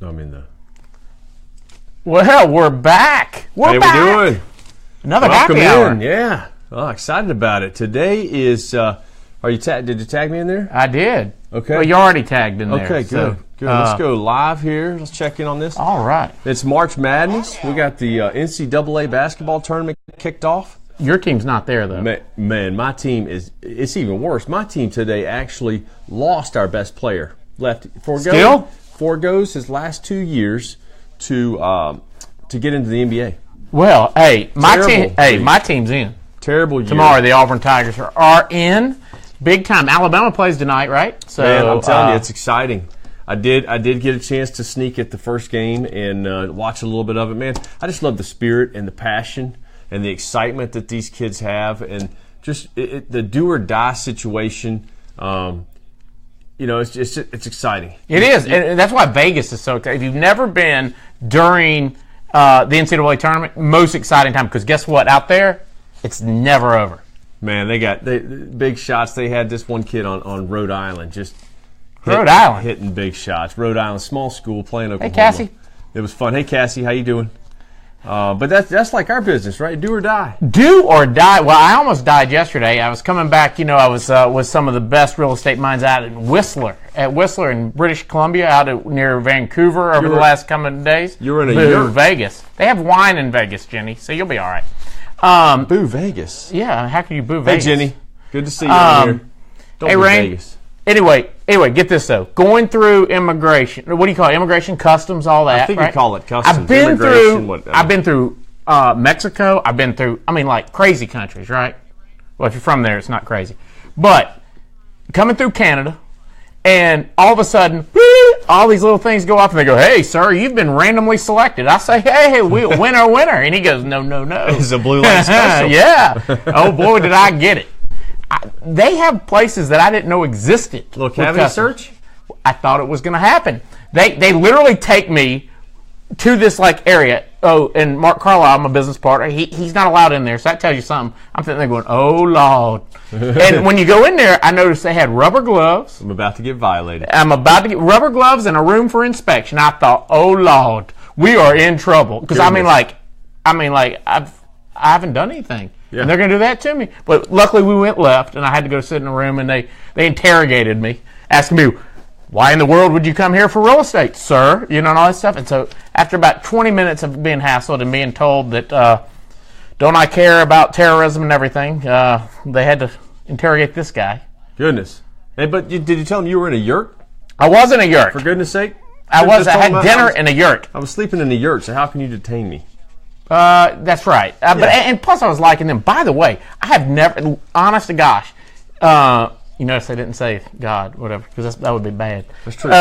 I'm in the. Well, we're back. We're back. How we doing? Another Welcome happy hour. in. Yeah. Oh, excited about it. Today is. Are you? Did you tag me in there? I did. Okay. Well, you already tagged in there. Okay. Good. So, Good. Let's go live here. Let's check in on this. All right. It's March Madness. We got the NCAA basketball tournament kicked off. Your team's not there though. Man, my team is. It's even worse. My team today actually lost our best player. Forgoes his last 2 years to get into the NBA. Well, hey, my team's in. Terrible year. Tomorrow, the Auburn Tigers are in. Big time. Alabama plays tonight, right? So man, I'm telling you, it's exciting. I did get a chance to sneak at the first game and watch a little bit of it. Man, I just love the spirit and the passion and the excitement that these kids have, and just the do or die situation. It's exciting. It is, and that's why Vegas is so exciting. If you've never been during the NCAA tournament, most exciting time, because guess what? Out there, it's never over. Man, they got big shots. They had this one kid on Rhode Island, hitting big shots. Rhode Island, small school, playing Oklahoma. Hey, Cassie. It was fun. Hey, Cassie, how you doing? But that's like our business, right? Do or die. Do or die. Well, I almost died yesterday. I was coming back. I was with some of the best real estate minds out at Whistler in British Columbia, near Vancouver over the last coming days. You were in a Vegas. They have wine in Vegas, Jenny, so you'll be all right. Boo Vegas. Yeah, how can you boo Vegas? Hey, Jenny. Good to see you out here. Don't boo Rain. Vegas. Anyway, get this though. Going through immigration, what do you call it? Immigration, customs, all that. I think right? you call it customs. I've been through Mexico. I've been through, like crazy countries, right? Well, if you're from there, it's not crazy. But coming through Canada, and all of a sudden, all these little things go off, and they go, "Hey, sir, you've been randomly selected." I say, "Hey, winner," and he goes, "No." It's a blue light special. Yeah. Oh boy, did I get it. They have places that I didn't know existed. Little cavity search? I thought it was going to happen. They literally take me to this area. Oh, and Mark Carlisle, my business partner, he's not allowed in there, so that tells you something. I'm sitting there going, oh, Lord. And when you go in there, I noticed they had rubber gloves. I'm about to get violated. I'm about to get rubber gloves and a room for inspection. I thought, oh, Lord, we are in trouble. Because I haven't done anything. Yeah. And they're going to do that to me. But luckily we went left, and I had to go sit in a room, and they interrogated me, asking me, why in the world would you come here for real estate, sir? And all that stuff. And so after about 20 minutes of being hassled and being told that don't I care about terrorism and everything, they had to interrogate this guy. Goodness. Hey, but did you tell them you were in a yurt? I was in a yurt. For goodness sake? I had dinner in a yurt. I was sleeping in a yurt, so how can you detain me? That's right. And plus I was liking them. By the way, I have never, honest to gosh, you notice I didn't say God, whatever, because that would be bad. That's true.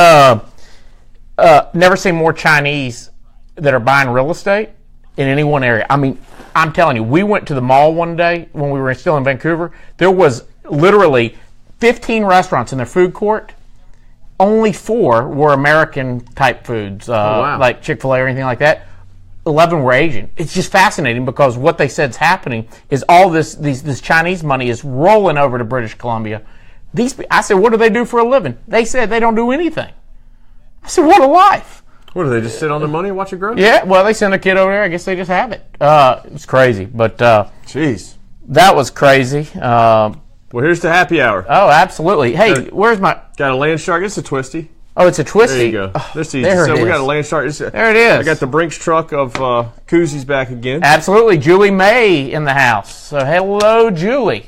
Never seen more Chinese that are buying real estate in any one area. I mean, I'm telling you, we went to the mall one day when we were still in Vancouver. There was literally 15 restaurants in their food court. Only 4 were American-type foods, like Chick-fil-A or anything like that. 11 were Asian. It's just fascinating because what they said is happening is all this Chinese money is rolling over to British Columbia. I said, what do they do for a living? They said they don't do anything. I said, what a life. What, do they just sit on their money and watch it grow? Yeah, well, they send a kid over there. I guess they just have it. It's crazy, but jeez, that was crazy. Well, here's the happy hour. Oh, absolutely. Hey, where's my... Got a land shark. It's a twisty. Oh, it's a twisty. There you go. We got a land shark. There it is. I got the Brinks truck of koozies back again. Absolutely. Julie May in the house. So, hello, Julie.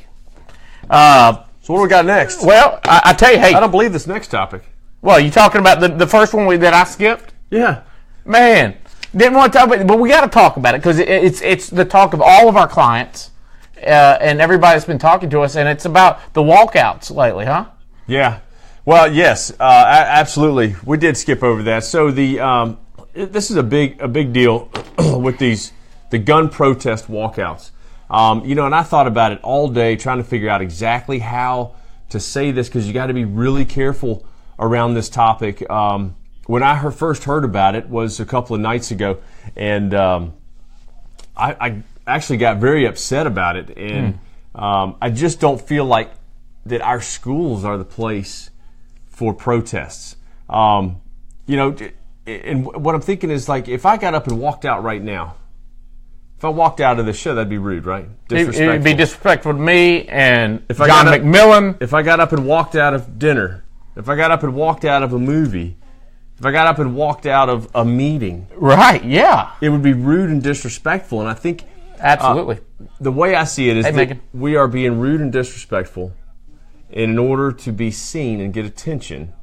So what do we got next? Well, I tell you, hey. I don't believe this next topic. Well, you talking about the first one that I skipped? Yeah. Man, didn't want to talk about it, but we got to talk about it because it's the talk of all of our clients and everybody that's been talking to us, and it's about the walkouts lately, huh? Yeah. Well, yes, absolutely. We did skip over that. So this is a big deal with the gun protest walkouts. And I thought about it all day trying to figure out exactly how to say this because you got to be really careful around this topic. When I first heard about it was a couple of nights ago, and I actually got very upset about it. And I just don't feel like that our schools are the place for protests. and what I'm thinking is, like, if I got up and walked out right now, if I walked out of the show, that'd be rude, right? Disrespectful. It'd be disrespectful to me and if John McMillan. If I got up and walked out of dinner, if I got up and walked out of a movie, if I got up and walked out of a meeting, right? Yeah, it would be rude and disrespectful. And I think absolutely the way I see it is that we are being rude and disrespectful in order to be seen and get attention.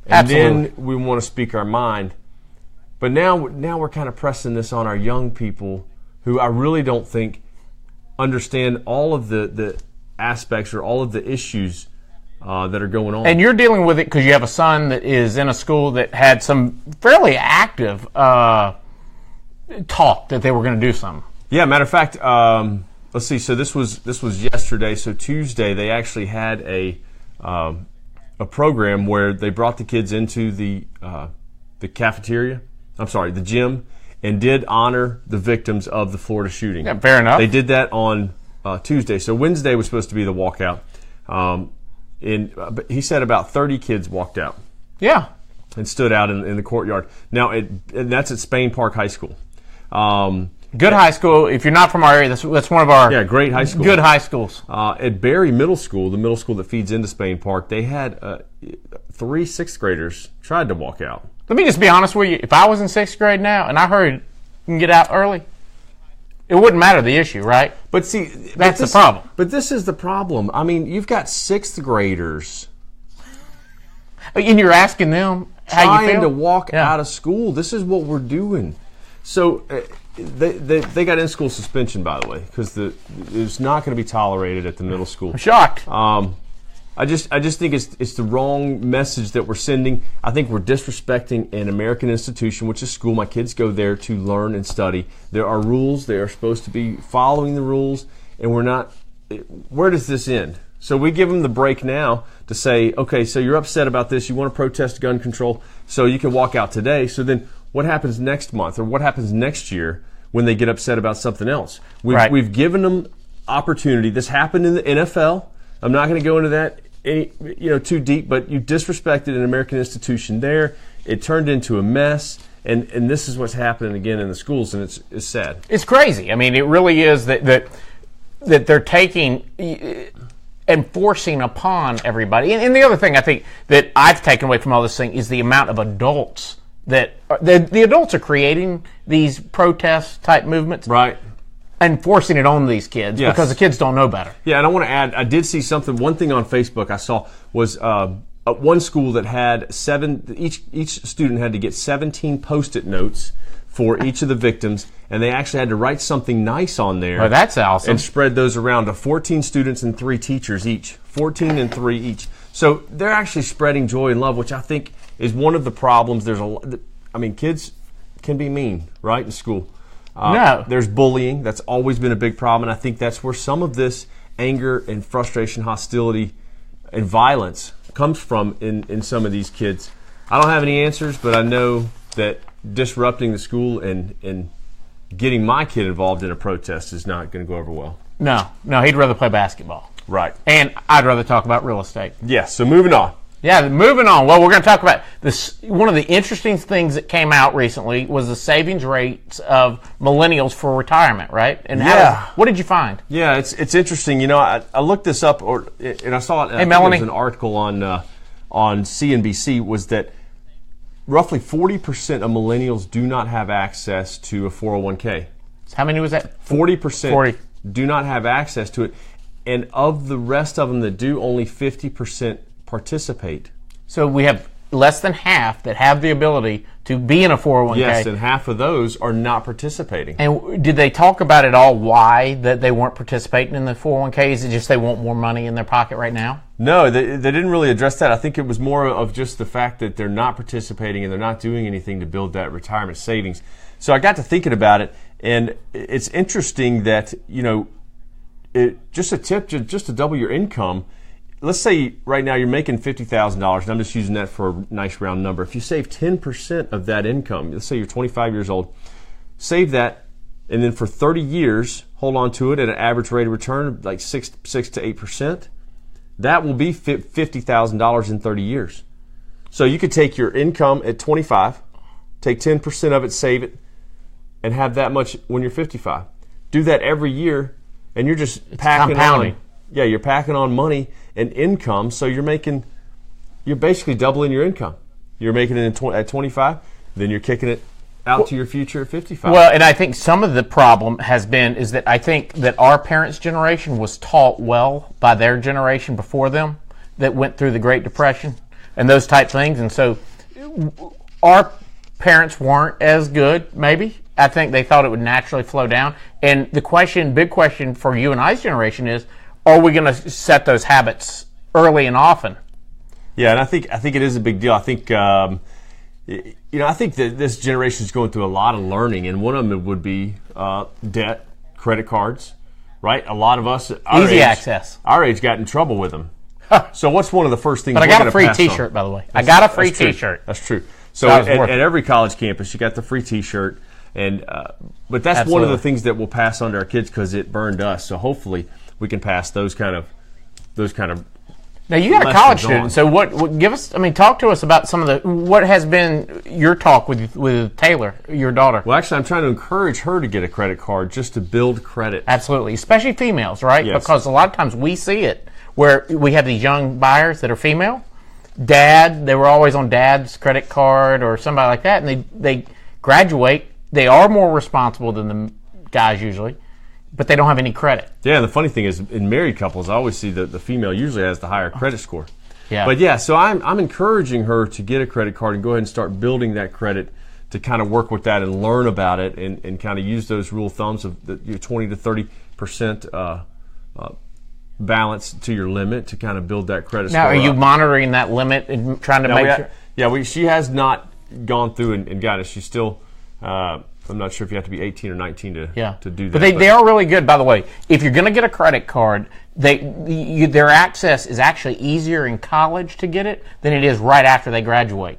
And absolutely. then we want to speak our mind. But now we're kind of pressing this on our young people who I really don't think understand all of the aspects or all of the issues that are going on. And you're dealing with it because you have a son that is in a school that had some fairly active talk that they were going to do something. Yeah, matter of fact, let's see. So this was yesterday. So Tuesday they actually had a program where they brought the kids into the cafeteria. I'm sorry, the gym, and did honor the victims of the Florida shooting. Yeah, fair enough. They did that on Tuesday. So Wednesday was supposed to be the walkout. But he said about 30 kids walked out. Yeah. And stood out in the courtyard. Now, and that's at Spain Park High School. Good high school. If you're not from our area, that's one of our great high schools. Good high schools. At Berry Middle School, the middle school that feeds into Spain Park, they had 3 6th graders tried to walk out. Let me just be honest with you. If I was in 6th grade now and I heard you can get out early, it wouldn't matter the issue, right? But see, that's the problem. But this is the problem. I mean, you've got 6th graders. And you're asking them how you feel? Trying to walk out of school. This is what we're doing. So they got in-school suspension, by the way, because it's not going to be tolerated at the middle school. I'm shocked. I just think it's the wrong message that we're sending. I think we're disrespecting an American institution, which is school. My kids go there to learn and study. There are rules. They are supposed to be following the rules, and we're not. Where does this end? So we give them the break now to say, okay, so you're upset about this. You want to protest gun control, so you can walk out today. So then what happens next month or what happens next year when they get upset about something else? We've given them opportunity. This happened in the NFL. I'm not going to go into that too deep, but you disrespected an American institution there. It turned into a mess, and this is what's happening again in the schools, and it's sad. It's crazy. I mean, it really is that they're taking and forcing upon everybody. And the other thing I think that I've taken away from all this thing is the amount of adults that the adults are creating these protest type movements, right? And forcing it on these kids because the kids don't know better. Yeah, and I want to add, I did see something. One thing on Facebook I saw was one school that had each student had to get 17 Post-it notes for each of the victims, and they actually had to write something nice on there. Oh, that's awesome. And spread those around to 14 students and 3 teachers each. 14 and 3 each. So they're actually spreading joy and love, which I think is one of the problems. Kids can be mean, right, in school. No. There's bullying. That's always been a big problem, and I think that's where some of this anger and frustration, hostility, and violence comes from in some of these kids. I don't have any answers, but I know that disrupting the school and getting my kid involved in a protest is not going to go over well. No, he'd rather play basketball. Right. And I'd rather talk about real estate. Yes, so moving on. Yeah, moving on. Well, we're going to talk about this. One of the interesting things that came out recently was the savings rates of millennials for retirement, right? And what did you find? Yeah, it's interesting. You know, I looked this up, and I saw it. Hey, Melanie. There was an article on CNBC was that roughly 40% of millennials do not have access to a 401k. How many was that? 40% do not have access to it, and of the rest of them that do, only 50% participate. So we have less than half that have the ability to be in a 401k. Yes, and half of those are not participating. And did they talk about at all why that they weren't participating in the 401k? Is it just they want more money in their pocket right now? No, they didn't really address that. I think it was more of just the fact that they're not participating and they're not doing anything to build that retirement savings. So I got to thinking about it, and it's interesting that, just a tip, just to double your income. Let's say right now you're making $50,000, and I'm just using that for a nice round number. If you save 10% of that income, let's say you're 25 years old, save that, and then for 30 years, hold on to it at an average rate of return of like 6 to 8%, that will be $50,000 in 30 years. So you could take your income at 25, take 10% of it, save it, and have that much when you're 55. Do that every year, and you're just packing on. Yeah, you're packing on money and income, so you're basically doubling your income. You're making it at 25, then you're kicking it out to your future at 55. Well, and I think some of the problem is that I think that our parents' generation was taught well by their generation before them that went through the Great Depression and those type things. And so our parents weren't as good, maybe. I think they thought it would naturally flow down. And the big question for you and I's generation is, are we going to set those habits early and often? Yeah, and I think it is a big deal. I think I think that this generation is going through a lot of learning, and one of them would be debt, credit cards, right? A lot of us, access. Our age got in trouble with them. So what's one of the first things? But I got a free T-shirt, by the way. I got a free T-shirt. That's true. So at every college campus, you got the free T-shirt, and but that's Absolutely. one of the things that we'll pass on to our kids because it burned us. So hopefully we can pass those kind of. Now you got a college student, so what? Give us. I mean, talk to us about some of what has been your talk with Taylor, your daughter. Well, actually, I'm trying to encourage her to get a credit card just to build credit. Absolutely, especially females, right? Yes. Because a lot of times we see it where we have these young buyers that are female. They were always on dad's credit card or somebody like that, and they graduate. They are more responsible than the guys usually, but they don't have any credit. Yeah, and the funny thing is, in married couples, I always see that the female usually has the higher credit score. Yeah. But yeah, so I'm encouraging her to get a credit card and go ahead and start building that credit to kind of work with that and learn about it and kind of use those rule of thumbs of your 20 to 30% balance to your limit to kind of build that credit score. Now, are you monitoring that limit and trying to make sure? Yeah, she has not gone through and got it. She's still. I'm not sure if you have to be 18 or 19 to do that. But they are really good, by the way. If you're going to get a credit card, their access is actually easier in college to get it than it is right after they graduate.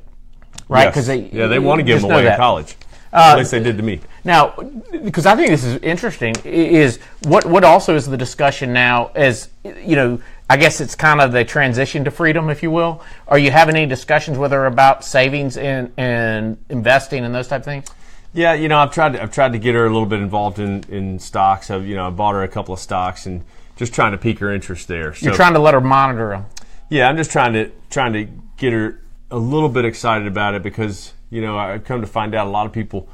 Right? Yes. They want to give them away in college. At least they did to me. Now, because I think this is interesting, is what also is the discussion now as, I guess it's kind of the transition to freedom, if you will. Are you having any discussions with her about savings and investing and those type of things? Yeah, I've tried to get her a little bit involved in stocks. I bought her a couple of stocks and just trying to pique her interest there. So, you're trying to let her monitor them. Yeah, I'm just trying to get her a little bit excited about it because I've come to find out a lot of people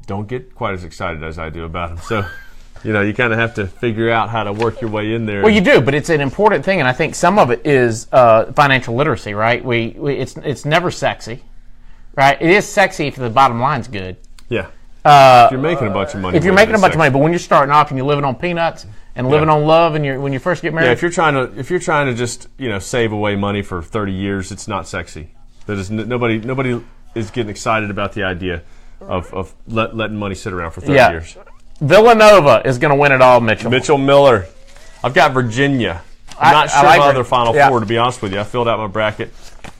don't get quite as excited as I do about them. So you kind of have to figure out how to work your way in there. Well, you do, but it's an important thing, and I think some of it is financial literacy, right? It's never sexy. Right, it is sexy if the bottom line's good. Yeah, if you're making a bunch of money. If you're making a bunch of money, but when you're starting off and you're living on peanuts and living on love, and when you first get married. Yeah, if you're trying to just save away money for 30 years, it's not sexy. That is nobody is getting excited about the idea of letting money sit around for 30 years. Villanova is going to win it all, Mitchell. Mitchell Miller. I've got Virginia. I'm not sure about other Final Four, to be honest with you. I filled out my bracket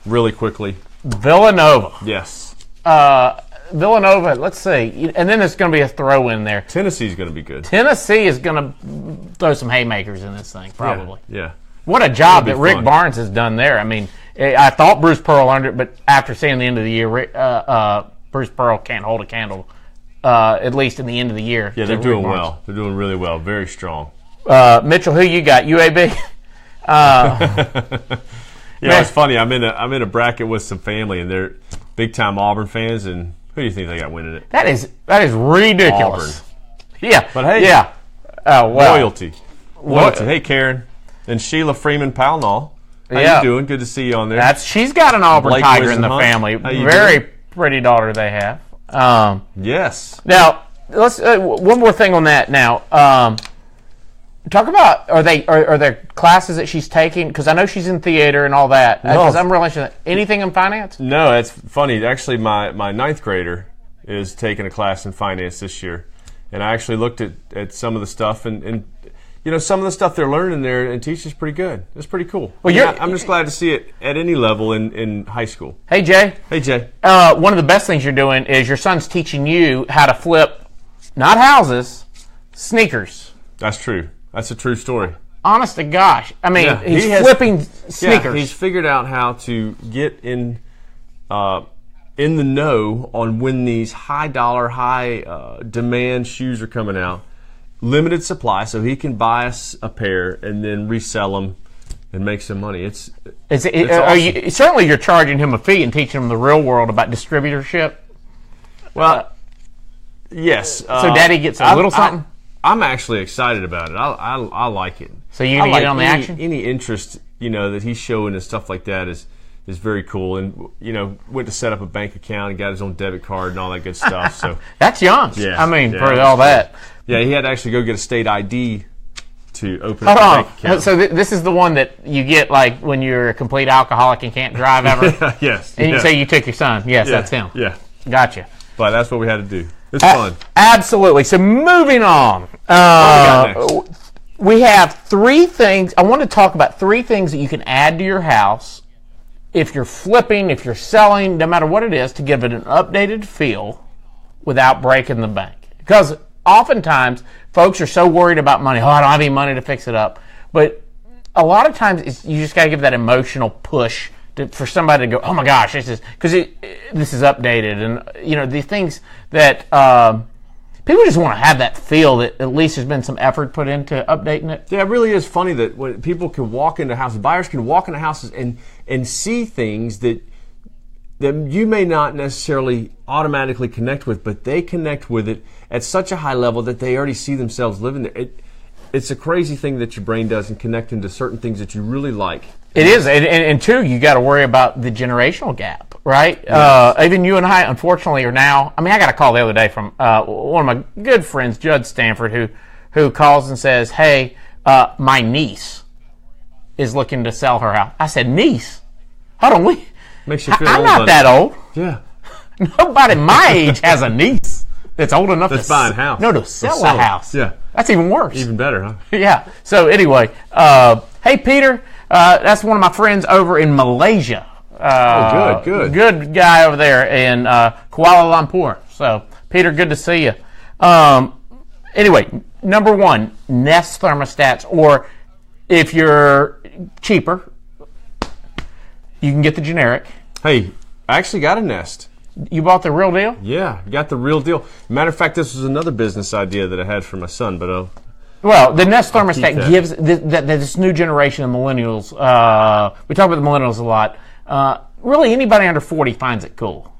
really quickly. Villanova. Yes. Villanova, let's see. And then there's going to be a throw in there. Tennessee's going to be good. Tennessee is going to throw some haymakers in this thing, probably. Yeah. What a job that Rick Barnes has done there. I mean, I thought Bruce Pearl earned it, but after seeing the end of the year, Bruce Pearl can't hold a candle, at least in the end of the year. Yeah, they're doing well. They're doing really well. Very strong. Mitchell, who you got? UAB? It's funny. I'm in a bracket with some family, and they're big time Auburn fans. And who do you think they got winning it? That is ridiculous. Auburn. Yeah, but hey, yeah. Oh, wow. Loyalty. Hey, Karen and Sheila Freeman Pownall. How you doing? Good to see you on there. She's got an Auburn Blake Tiger in the family. Very pretty daughter they have. Yes. Now let's one more thing on that. Now. Talk about are there classes that she's taking? Because I know she's in theater and all that. Because I'm really interested. Anything in finance? No, it's funny. Actually, my ninth grader is taking a class in finance this year, and I actually looked at some of the stuff and some of the stuff they're learning there and teaching is pretty good. It's pretty cool. Well, I'm just glad to see it at any level in high school. Hey Jay. Hey Jay. One of the best things you're doing is your son's teaching you how to flip, not houses, sneakers. That's true. That's a true story. Honest to gosh. I mean, he's flipping sneakers. Yeah, he's figured out how to get in in the know on when these high dollar, high demand shoes are coming out. Limited supply, so he can buy us a pair and then resell them and make some money. It's awesome. Certainly you're charging him a fee and teaching him the real world about distributorship. Well, yes. So Daddy gets a little something? I'm actually excited about it. I like it. So you're going to get on the action? Any interest, that he's showing and stuff like that is very cool. And, went to set up a bank account and got his own debit card and all that good stuff. So that's young. Yeah. For all that. Yeah, he had to actually go get a state ID to open up a bank account. So this is the one that you get like when you're a complete alcoholic and can't drive ever? Yes. And so you took your son. Yes, that's him. Yeah. Gotcha. But that's what we had to do. It's fun. Absolutely. So moving on. What do we got next? We have 3 things. I want to talk about 3 things that you can add to your house if you're flipping, if you're selling, no matter what it is, to give it an updated feel without breaking the bank. Because oftentimes, folks are so worried about money. Oh, I don't have any money to fix it up. But a lot of times, you just got to give that emotional push for somebody to go, oh my gosh, this is updated. And, these things that people just want to have that feel that at least there's been some effort put into updating it. Yeah, it really is funny that when people can walk into houses, buyers can walk into houses and see things that you may not necessarily automatically connect with, but they connect with it at such a high level that they already see themselves living there. It's a crazy thing that your brain does in connecting to certain things that you really like. It is, and 2, you got to worry about the generational gap, right? Yes. Even you and I, unfortunately, are now. I got a call the other day from one of my good friends, Judd Stanford, who calls and says, "Hey, my niece is looking to sell her house." I said, "Niece? Hold on, makes you feel I'm old, not that old. Yeah, nobody my age has a niece that's old enough to buy a house. No, to sell a house. Yeah, that's even worse. Even better, huh? Yeah. So anyway, hey Peter, that's one of my friends over in Malaysia. Good. Good guy over there in Kuala Lumpur. So Peter, good to see you. Anyway, number 1, Nest thermostats, or if you're cheaper, you can get the generic. Hey, I actually got a Nest. You bought the real deal? Yeah, got the real deal. Matter of fact, this was another business idea that I had for my son, but well, the Nest thermostat gives this new generation of millennials. We talk about the millennials a lot. Really, anybody under 40 finds it cool.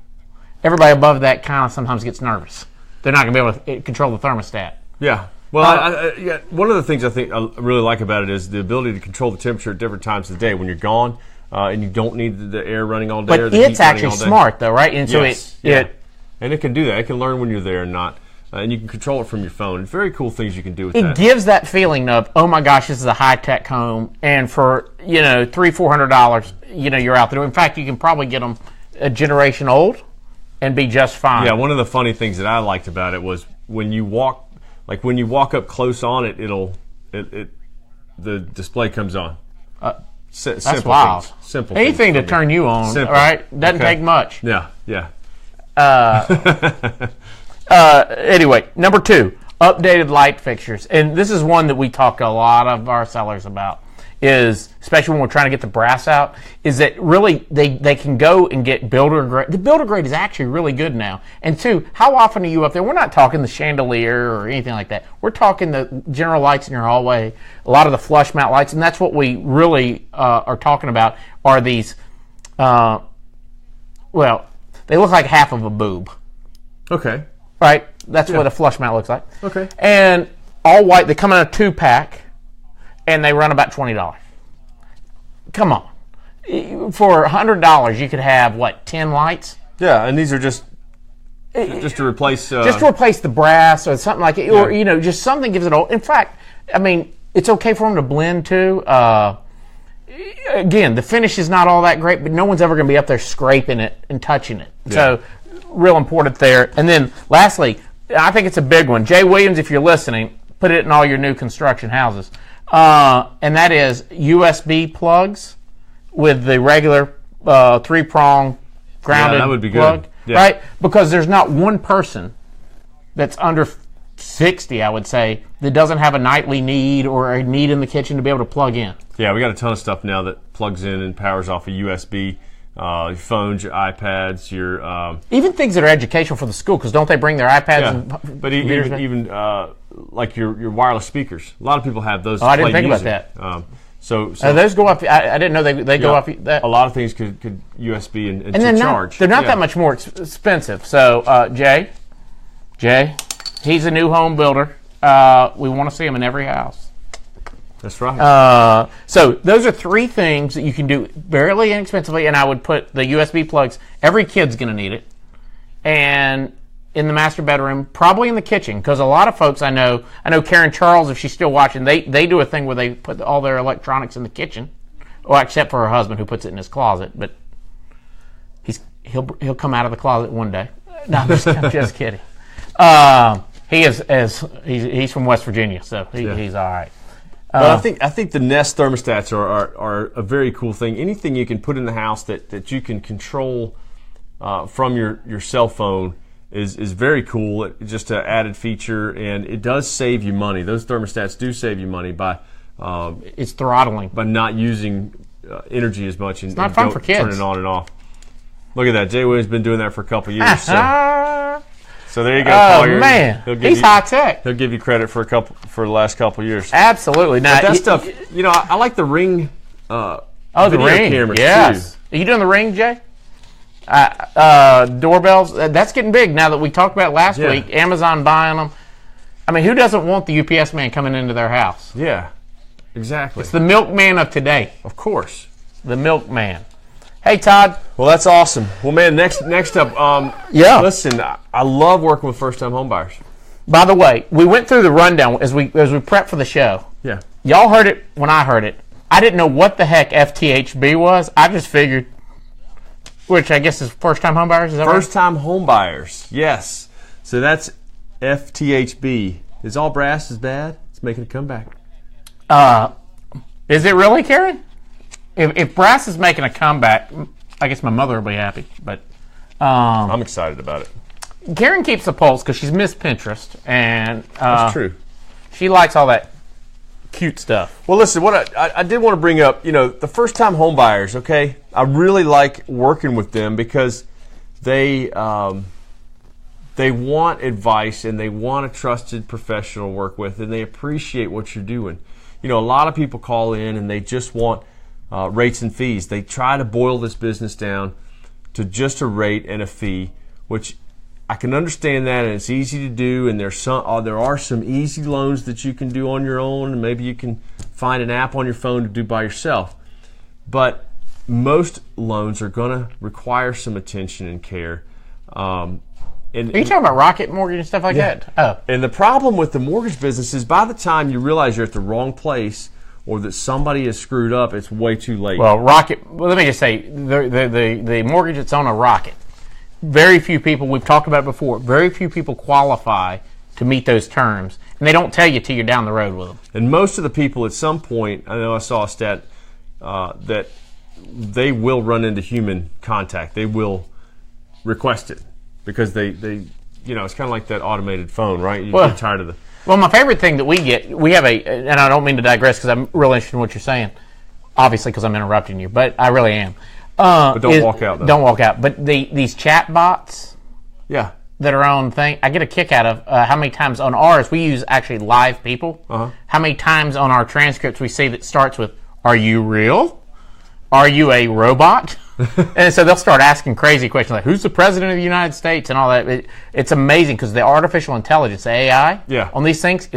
Everybody above that kind of sometimes gets nervous. They're not going to be able to control the thermostat. Yeah. Well, one of the things I think I really like about it is the ability to control the temperature at different times of the day when you're gone. And you don't need the air running all day. But or the it's actually smart, though, right? And so and it can do that. It can learn when you're there and not, and you can control it from your phone. It's very cool things you can do with that. It gives that feeling of, oh my gosh, this is a high tech home, and for $300-400, you're out there. In fact, you can probably get them a generation old and be just fine. Yeah, one of the funny things that I liked about it was when you walk up close on it, the display comes on. That's wild. Simple. Anything to turn you on, right? Doesn't take much. Yeah. Anyway, number 2, updated light fixtures. And this is one that we talk to a lot of our sellers about, is, especially when we're trying to get the brass out, is that really they can go and get builder grade. The builder grade is actually really good now. And 2, how often are you up there? We're not talking the chandelier or anything like that. We're talking the general lights in your hallway, a lot of the flush mount lights, and that's what we really are talking about, are these, well, they look like half of a boob. Okay. Right? That's what a flush mount looks like. Okay. And all white, they come in a 2-pack. And they run about $20. Come on. For $100, you could have, 10 lights? Yeah, and these are just to replace... just to replace the brass or something like it. Yeah. Or, just something gives it all... In fact, it's okay for them to blend, too. Again, the finish is not all that great, but no one's ever going to be up there scraping it and touching it. Yeah. So, real important there. And then, lastly, I think it's a big one. Jay Williams, if you're listening, put it in all your new construction houses. And that is USB plugs with the regular 3-prong grounded that would be plug, good. Yeah. Right? Because there's not one person that's under 60, I would say, that doesn't have a nightly need or a need in the kitchen to be able to plug in. Yeah, we got a ton of stuff now that plugs in and powers off a USB your phones, your iPads, your even things that are educational for the school, because don't they bring their iPads and but even like your wireless speakers. A lot of people have those. Oh, I didn't think about that. So those go up. I didn't know they go up. That. A lot of things could USB and they're charge. They're not that much more expensive. So Jay, he's a new home builder. We want to see him in every house. That's right. So those are 3 things that you can do fairly inexpensively, and I would put the USB plugs. Every kid's going to need it, and in the master bedroom, probably in the kitchen, because a lot of folks I know Karen Charles, if she's still watching, they do a thing where they put all their electronics in the kitchen, well, except for her husband who puts it in his closet, but he'll come out of the closet one day. No, I'm just kidding. He's from West Virginia, so he's all right. But I think the Nest thermostats are a very cool thing. Anything you can put in the house that you can control from your cell phone is very cool. It's just an added feature, and it does save you money. Those thermostats do save you money by it's throttling, by not using energy as much. It's not fun for kids. Turning on and off. Look at that. Jay Williams been doing that for a couple of years. So there you go. Collier. Man, he's high tech. He'll give you credit for the last couple of years. Absolutely. Now, that stuff, I like the Ring. The Ring cameras yes. too. Are you doing the Ring, Jay? Doorbells. That's getting big now that we talked about last week. Amazon buying them. I mean, who doesn't want the UPS man coming into their house? Yeah, exactly. It's the milkman of today. Of course, the milkman. Hey, Todd. Well, that's awesome. Well, man, next up, listen, I love working with first-time homebuyers. By the way, we went through the rundown as we prepped for the show. Yeah. Y'all heard it when I heard it. I didn't know what the heck FTHB was. I just figured, which I guess is first-time homebuyers. Is that first-time homebuyers? Yes. So that's FTHB. Is all brass is bad? It's making a comeback. Is it really, Karen? If brass is making a comeback, I guess my mother will be happy. But I'm excited about it. Karen keeps the pulse because she's Miss Pinterest, and that's true. She likes all that cute stuff. Well, listen, what I did want to bring up, the first-time home buyers. Okay, I really like working with them because they want advice and they want a trusted professional to work with, and they appreciate what you're doing. A lot of people call in and they just want rates and fees. They try to boil this business down to just a rate and a fee, which I can understand that, and it's easy to do, and there are some easy loans that you can do on your own, and maybe you can find an app on your phone to do by yourself. But most loans are going to require some attention and care. Are you talking about Rocket Mortgage and stuff like that? Oh. And the problem with the mortgage business is by the time you realize you're at the wrong place or that somebody is screwed up, it's way too late. Well, let me just say, the mortgage that's on a Rocket, very few people, we've talked about it before, very few people qualify to meet those terms. And they don't tell you till you're down the road with them. And most of the people at some point, I know I saw a stat that they will run into human contact. They will request it because they it's kind of like that automated phone, right? You get tired of the... Well, my favorite thing that we have and I don't mean to digress because I'm really interested in what you're saying, obviously because I'm interrupting you, but I really am. But don't walk out, though. Don't walk out. But these chat bots that are on thing, I get a kick out of how many times on ours, we use actually live people. How many times on our transcripts we see that starts with, "Are you real? Are you a robot?" And so they'll start asking crazy questions like, "Who's the president of the United States?" and all that. It's amazing because the artificial intelligence, the AI, on these things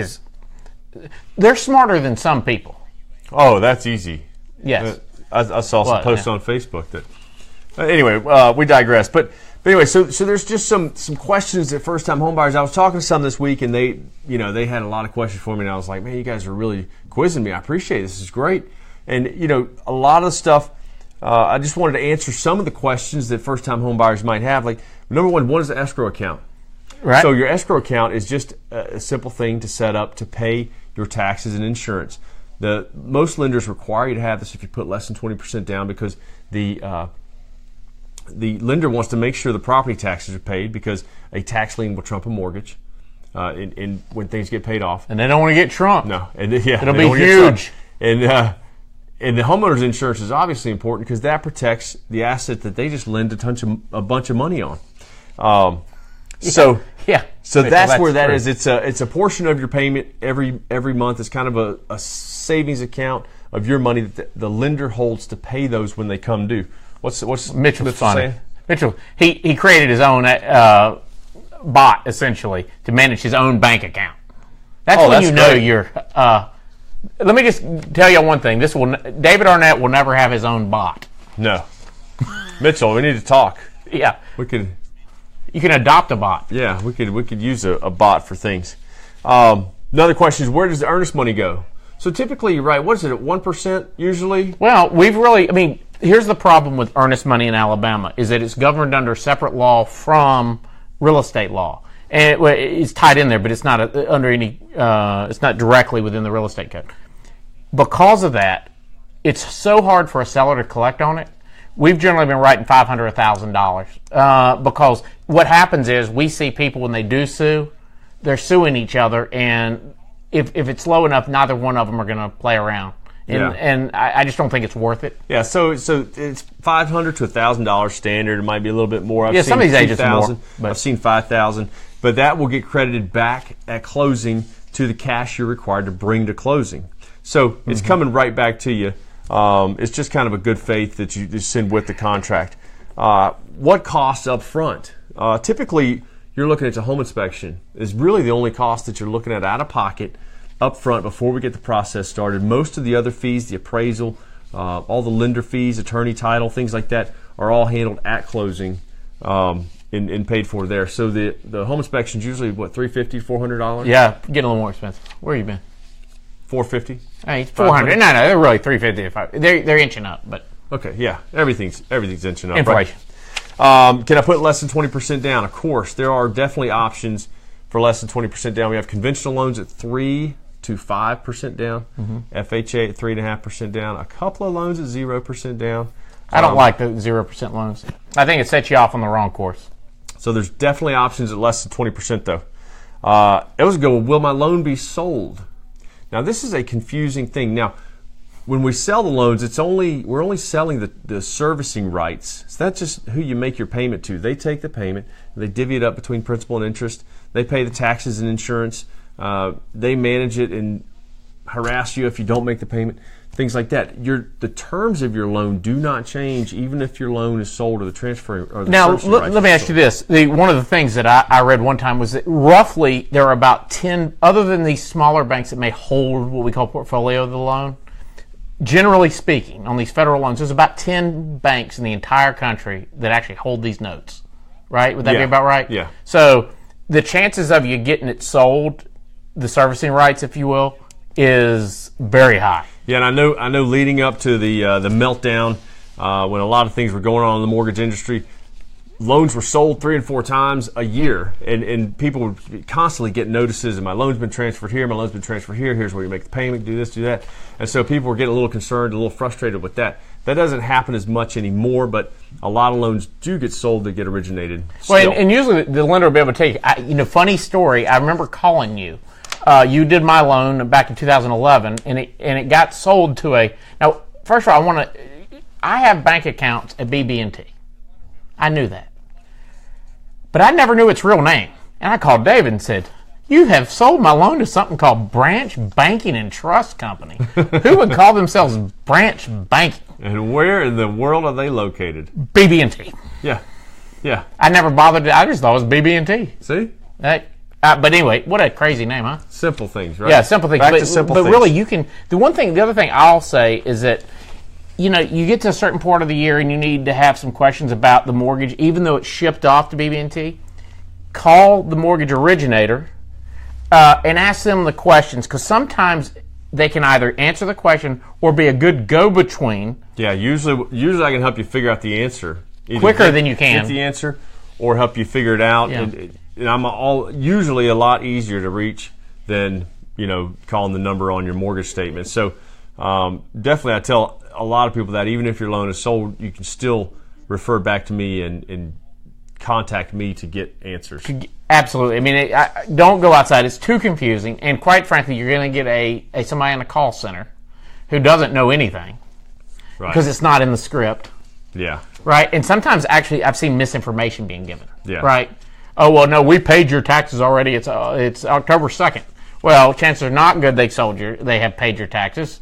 they're smarter than some people. Oh, that's easy. Yes. I saw some posts on Facebook that. Anyway, we digress. But anyway, so there's just some questions that first-time homebuyers. I was talking to some this week, and they had a lot of questions for me, and I was like, man, you guys are really quizzing me. I appreciate it. This is great. And a lot of stuff. I just wanted to answer some of the questions that first-time homebuyers might have. Like, number one, what is an escrow account? Right. So your escrow account is just a simple thing to set up to pay your taxes and insurance. Most lenders require you to have this if you put less than 20% down because the lender wants to make sure the property taxes are paid because a tax lien will trump a mortgage when things get paid off. And they don't want to get trumped. No. And it'll be huge. And And the homeowner's insurance is obviously important because that protects the asset that they just lend a bunch of money on. So that's where that true. is. It's a portion of your payment every month. It's kind of a savings account of your money that the lender holds to pay those when they come due. What's Mitchell's funny. saying? Mitchell, he created his own bot essentially to manage his own bank account. That's when know you're. Let me just tell you one thing. David Arnette will never have his own bot. No, Mitchell, we need to talk. Yeah, You can adopt a bot. Yeah, we could use a bot for things. Another question is, where does the earnest money go? So typically, you're right. What is it, at 1% usually? Well, here's the problem with earnest money in Alabama is that it's governed under separate law from real estate law. And it's tied in there, but it's not under any. It's not directly within the real estate code. Because of that, it's so hard for a seller to collect on it. We've generally been writing $500, $1,000 because what happens is we see people when they do sue, they're suing each other, and if it's low enough, neither one of them are going to play around. And I just don't think it's worth it. Yeah, so it's $500 to $1,000 standard. It might be a little bit more. I've seen some of these agents are more. I've seen $5,000, but that will get credited back at closing to the cash you're required to bring to closing. So it's coming right back to you. It's just kind of a good faith that you just send with the contract. What costs up front? Typically, you're looking at a home inspection is really the only cost that you're looking at out of pocket up front before we get the process started. Most of the other fees, the appraisal, all the lender fees, attorney title, things like that, are all handled at closing and paid for there. So the home inspection is usually, what, $350, $400? Yeah, getting a little more expensive. Where you been? $450? Hey, $400. No, they're really $350. They're inching up, but okay, yeah, everything's inching up. Inflation. Right? Can I put less than 20% down? Of course, there are definitely options for less than 20% down. We have conventional loans at 3 to 5% down, FHA at 3.5% down, a couple of loans at 0% down. I don't like the 0% loans. I think it sets you off on the wrong course. So there's definitely options at less than 20% though. It was go, will my loan be sold? Now this is a confusing thing. Now, when we sell the loans, we're only selling the servicing rights. So that's just who you make your payment to. They take the payment, they divvy it up between principal and interest. They pay the taxes and insurance. They manage it and harass you if you don't make the payment. Things like that. The terms of your loan do not change, even if your loan is sold or the transfer or the now, servicing rights. Let me ask you this. One of the things that I read one time was that roughly there are about 10, other than these smaller banks that may hold what we call portfolio of the loan, generally speaking, on these federal loans, there's about 10 banks in the entire country that actually hold these notes. Right? Would that be about right? Yeah. So the chances of you getting it sold, the servicing rights, if you will, is very high. Yeah, and I know leading up to the meltdown, when a lot of things were going on in the mortgage industry, loans were sold 3 and 4 times a year, and people would constantly get notices, and my loan's been transferred here, my loan's been transferred here, here's where you make the payment, do this, do that. And so people were getting a little concerned, a little frustrated with that. That doesn't happen as much anymore, but a lot of loans do get sold that get originated. Well, and usually the lender will be able to tell you. Funny story, I remember calling you. You did my loan back in 2011, and it got sold to a. Now, first of all, I have bank accounts at BB&T. I knew that, but I never knew its real name. And I called David and said, "You have sold my loan to something called Branch Banking and Trust Company. Who would call themselves Branch Banking?" And where in the world are they located? BB&T. Yeah. I never bothered. I just thought it was BB&T. See? But anyway, what a crazy name, huh? Simple things, right? Yeah, simple things. Back to simple things. But really, you can. The other thing I'll say is that, you get to a certain part of the year and you need to have some questions about the mortgage, even though it's shipped off to BB&T. Call the mortgage originator and ask them the questions, because sometimes they can either answer the question or be a good go-between. Yeah, usually I can help you figure out the answer. Either quicker than you can. Get the answer or help you figure it out. Yeah. And I'm usually a lot easier to reach than, calling the number on your mortgage statement. So definitely I tell a lot of people that even if your loan is sold, you can still refer back to me and contact me to get answers. Absolutely. I mean, don't go outside. It's too confusing. And quite frankly, you're going to get somebody in a call center who doesn't know anything. Right. because it's not in the script. Yeah. Right? And sometimes, actually, I've seen misinformation being given. Yeah. Right? Oh, well, no, we paid your taxes already. It's October 2nd. Well, chances are not good they have paid your taxes.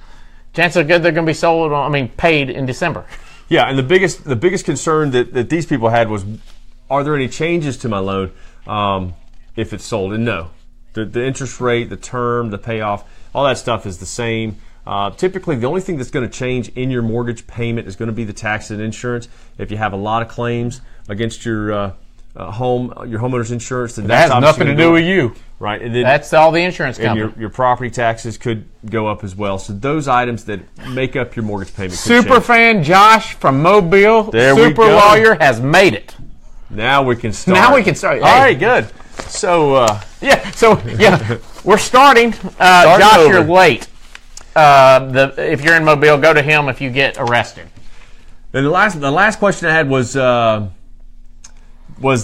Chances are good they're going to be paid in December. Yeah, and the biggest concern that these people had was, are there any changes to my loan if it's sold? And no. The interest rate, the term, the payoff, all that stuff is the same. Typically, the only thing that's going to change in your mortgage payment is going to be the tax and insurance. If you have a lot of claims against your homeowner's insurance, then that has nothing to do with you. Right. And then, that's all the insurance company. And your property taxes could go up as well. So those items that make up your mortgage payment could Super change. fan Josh from Mobile, there Super we go. Lawyer, has made it. Now we can start. All right, good. So, we're starting. Josh, over. you're late. If you're in Mobile, go to him if you get arrested. And the last question I had was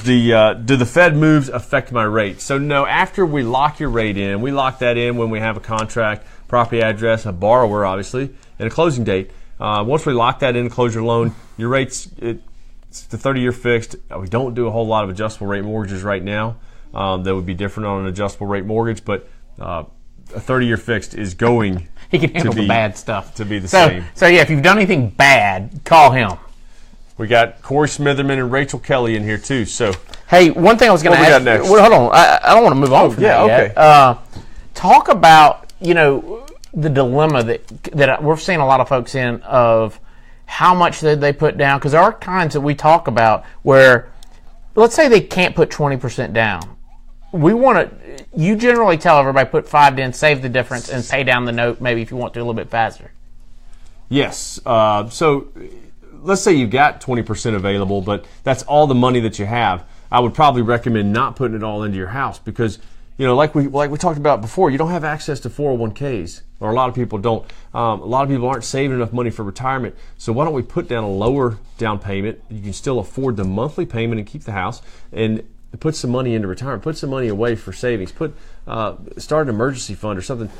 do the Fed moves affect my rate? So no, after we lock your rate in, we lock that in when we have a contract, property address, a borrower obviously, and a closing date. Once we lock that in, close your loan, your rate's it's the 30-year fixed. We don't do a whole lot of adjustable rate mortgages right now. That would be different on an adjustable rate mortgage, but a 30-year fixed is going he can handle the bad stuff. To be the same. So yeah, if you've done anything bad, call him. We got Corey Smitherman and Rachel Kelly in here too. So hey, one thing I was going to ask. Next? Well, hold on. I don't want to move on from that okay. yet. Talk about the dilemma that we're seeing a lot of folks in of how much they put down, because there are kinds that we talk about where, let's say they can't put 20% down. You generally tell everybody put 5 in, save the difference, and pay down the note maybe if you want to a little bit faster. Yes. So let's say you've got 20% available, but that's all the money that you have. I would probably recommend not putting it all into your house because, like we talked about before, you don't have access to 401ks, or a lot of people don't. A lot of people aren't saving enough money for retirement. So why don't we put down a lower down payment? You can still afford the monthly payment and keep the house, and put some money into retirement. Put some money away for savings. Start an emergency fund or something.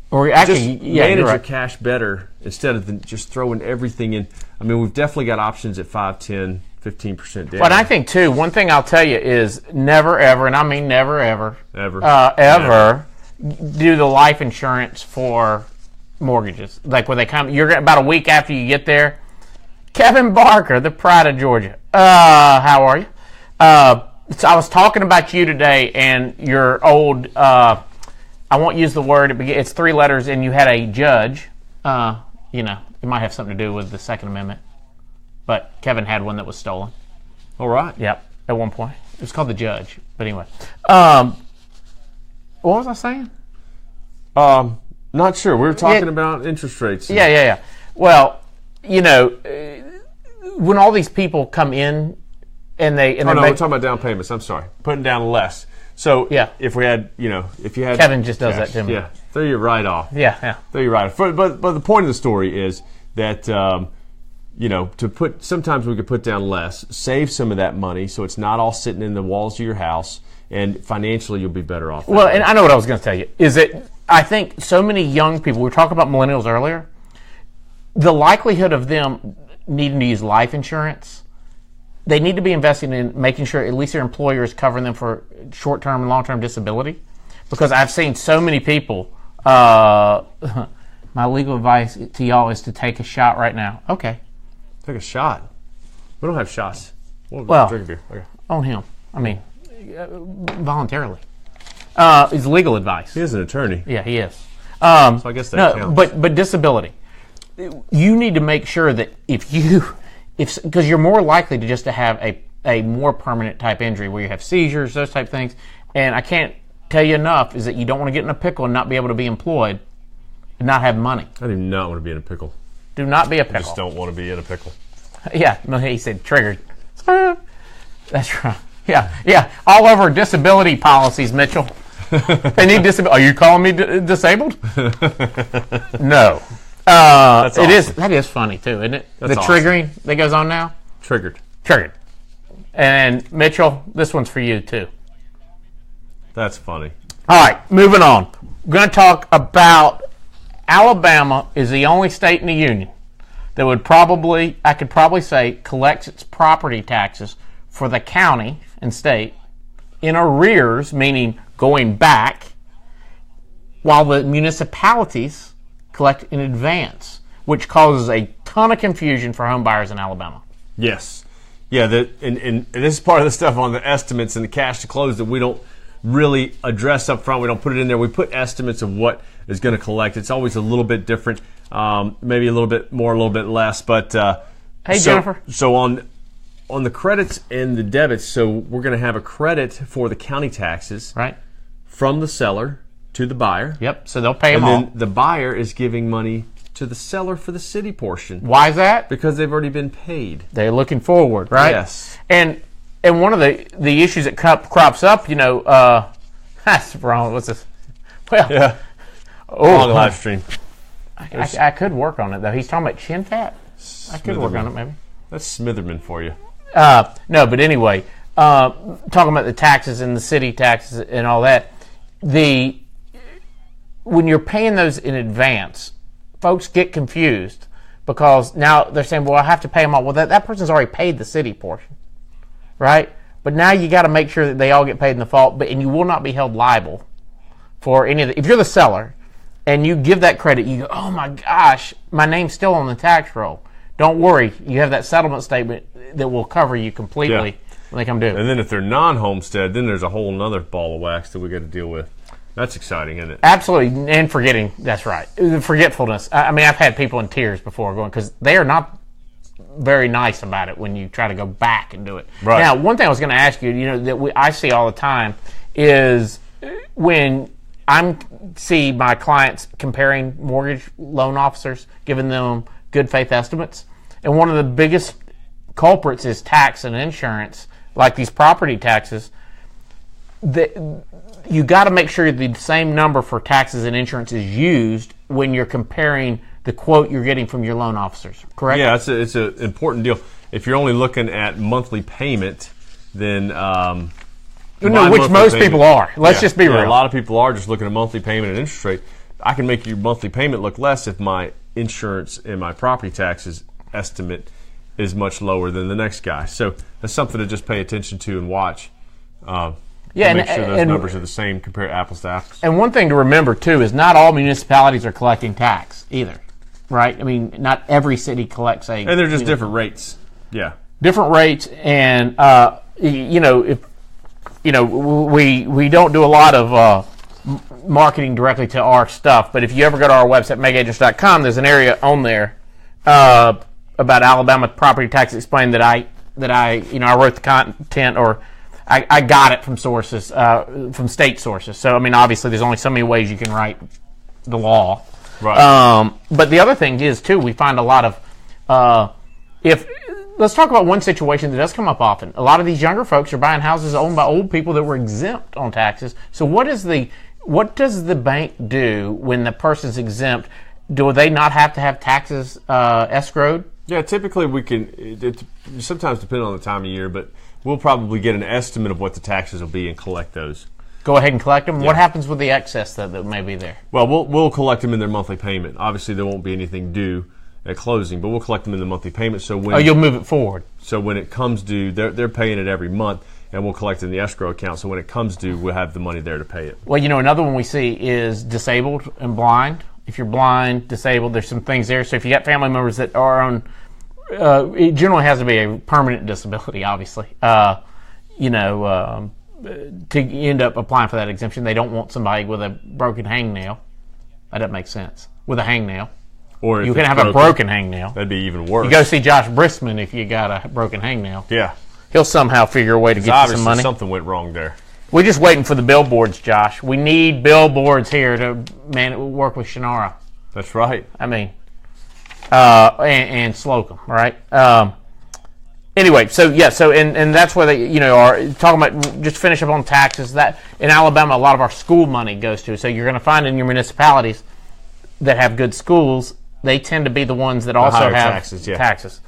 Or actually, manage your cash better instead of just throwing everything in. I mean, we've definitely got options at 5, 10, 15% down. But I think, too, one thing I'll tell you is never, ever, and I mean never, ever, do the life insurance for mortgages. Like when they come, you're about a week after you get there. Kevin Barker, the pride of Georgia. How are you? So I was talking about you today and your old, I won't use the word, it's 3 letters, and you had a judge. It might have something to do with the Second Amendment. But Kevin had one that was stolen. All right. Yep, at one point. It was called the Judge. But anyway. What was I saying? Not sure. We were talking about interest rates. Yeah. Well, when all these people come in and they... we're talking about down payments. I'm sorry. Putting down less. So if we had, if you had... Kevin just does that to me. Yeah. Throw you right off. Yeah. Throw you right off. But the point of the story is that... sometimes we could put down less, save some of that money so it's not all sitting in the walls of your house, and financially you'll be better off. Well, and I know what I was going to tell you, is that I think so many young people, we were talking about millennials earlier, the likelihood of them needing to use life insurance, they need to be investing in making sure at least their employer is covering them for short-term and long-term disability, because I've seen so many people, my legal advice to y'all is to take a shot right now. Okay. Take a shot. We don't have shots. Well, drink a beer. Okay. On him. I mean, voluntarily. It's legal advice. He is an attorney. Yeah, he is. So I guess that counts. But disability. You need to make sure that because you're more likely to just to have a more permanent type injury where you have seizures, those type things. And I can't tell you enough is that you don't want to get in a pickle and not be able to be employed and not have money. I do not want to be in a pickle. Do not be a pickle. I just don't want to be in a pickle. Yeah, no, he said triggered. That's right. Yeah. All over disability policies, Mitchell. They need disability. Are you calling me disabled? No. That's awesome. That is funny too, isn't it? That's the awesome. triggering that goes on now. Triggered. And Mitchell, this one's for you too. That's funny. All right, moving on. We're going to talk about Alabama is the only state in the union that would probably, I could probably say, collects its property taxes for the county and state in arrears, meaning going back, while the municipalities collect in advance, which causes a ton of confusion for home buyers in Alabama. Yes. Yeah, and this is part of the stuff on the estimates and the cash to close that we don't really address up front. We don't put it in there. We put estimates of what is going to collect. It's always a little bit different, maybe a little bit more, a little bit less. But hey, Jennifer. So on the credits and the debits, so we're going to have a credit for the county taxes, right, from the seller to the buyer. Yep. So they'll pay them all. And then the buyer is giving money to the seller for the city portion. Why is that? Because they've already been paid. They're looking forward, right? Yes. And one of the issues that crops up, that's wrong. What's this? Well, yeah. Long live stream. I could work on it though. He's talking about chin fat. I could work on it maybe. That's Smitherman for you. No, but anyway, talking about the taxes and the city taxes and all that, when you're paying those in advance, folks get confused because now they're saying, well, I have to pay them all. Well, that person's already paid the city portion, right? But now you got to make sure that they all get paid in the fall, and you will not be held liable for any of the. If you're the seller and you give that credit, you go, oh my gosh, my name's still on the tax roll. Don't worry, you have that settlement statement that will cover you completely when they come due. And then if they're non-homestead, then there's a whole nother ball of wax that we got to deal with. That's exciting, isn't it? Absolutely, and forgetting, that's right. Forgetfulness. I mean, I've had people in tears before going, because they are not very nice about it when you try to go back and do it. Right. Now, one thing I was going to ask you, that I see all the time is when I see my clients comparing mortgage loan officers, giving them good faith estimates, and one of the biggest culprits is tax and insurance, like these property taxes. You got to make sure the same number for taxes and insurance is used when you're comparing the quote you're getting from your loan officers, correct? Yeah, it's an important deal. If you're only looking at monthly payment, then which most people are. Let's just be real. A lot of people are just looking at monthly payment and interest rate. I can make your monthly payment look less if my insurance and my property taxes estimate is much lower than the next guy. So that's something to just pay attention to and watch. Make sure those numbers are the same, compare apples to apples. And one thing to remember, too, is not all municipalities are collecting tax either, right? I mean, not every city collects And they're just different rates. Yeah. Different rates, and, we don't do a lot of marketing directly to our stuff, but if you ever go to our website, megagents.com, there's an area on there about Alabama property tax explained that I wrote the content, or I got it from sources, from state sources. So, I mean, obviously, there's only so many ways you can write the law. Right. But the other thing is, too, we find a lot of, let's talk about one situation that does come up often. A lot of these younger folks are buying houses owned by old people that were exempt on taxes. So what does the bank do when the person's exempt? Do they not have to have taxes escrowed? Yeah, typically we can. It sometimes depending on the time of year, but we'll probably get an estimate of what the taxes will be and collect those. Go ahead and collect them. Yeah. What happens with the excess that may be there? Well, we'll collect them in their monthly payment. Obviously, there won't be anything due at closing, but we'll collect them in the monthly payment. So you'll move it forward. So when it comes due, they're paying it every month, and we'll collect it in the escrow account. So when it comes due, we'll have the money there to pay it. Well, another one we see is disabled and blind. If you're blind, disabled, there's some things there. So if you got family members that are on, it generally has to be a permanent disability, obviously. To end up applying for that exemption, they don't want somebody with a broken hangnail. That doesn't make sense. With a hangnail. Or you can have a broken hangnail. That'd be even worse. You go see Josh Bristman if you got a broken hangnail. Yeah. He'll somehow figure a way to get you some money. Something went wrong there. We're just waiting for the billboards, Josh. We need billboards here to work with Shannara. That's right. I mean, and Slocum, right? Anyway, and that's where they, are talking about, just finish up on taxes. That in Alabama, a lot of our school money goes to. So you're going to find in your municipalities that have good schools, they tend to be the ones that also have taxes. Yeah. Taxes.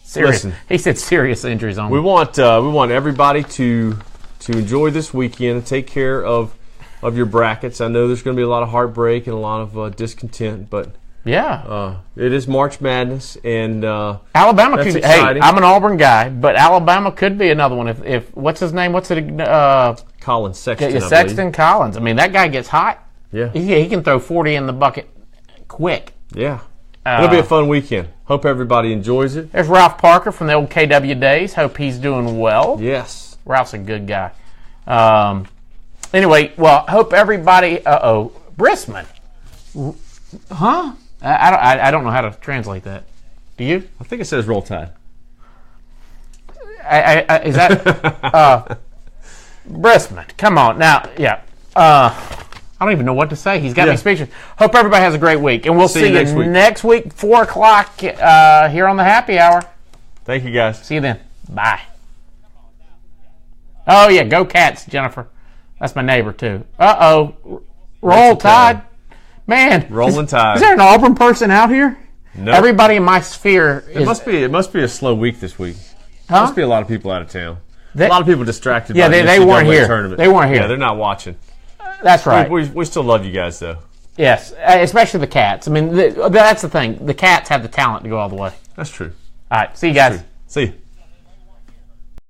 Serious. Listen, he said serious injuries on. We want everybody to enjoy this weekend and take care of your brackets. I know there's going to be a lot of heartbreak and a lot of discontent, but Yeah. It is March Madness, and Alabama that's could. exciting. Hey, I'm an Auburn guy, but Alabama could be another one. If what's his name? What's it? Colin Sexton. Sexton Collins. I mean, that guy gets hot. Yeah. He can throw 40 in the bucket quick. Yeah. It'll be a fun weekend. Hope everybody enjoys it. There's Ralph Parker from the old KW days. Hope he's doing well. Yes. Ralph's a good guy. Anyway, well, hope everybody. Brisman. Huh? I don't know how to translate that. Do you? I think it says Roll Tide. Is that Brisman? Come on now. Yeah. I don't even know what to say. He's got me speechless. Hope everybody has a great week, and we'll see you next week, 4 o'clock here on the Happy Hour. Thank you, guys. See you then. Bye. Oh yeah, go Cats, Jennifer. That's my neighbor too. Roll Tide. Man, Rolling Tide. Is there an Auburn person out here? No. Everybody in my sphere. It must be a slow week this week. Huh? Must be a lot of people out of town. A lot of people distracted. Yeah, by the they weren't here. Tournament. They weren't here. Yeah, they're not watching. That's right. We still love you guys though. Yes, especially the Cats. I mean, that's the thing. The Cats have the talent to go all the way. That's true. All right, see you guys. See you.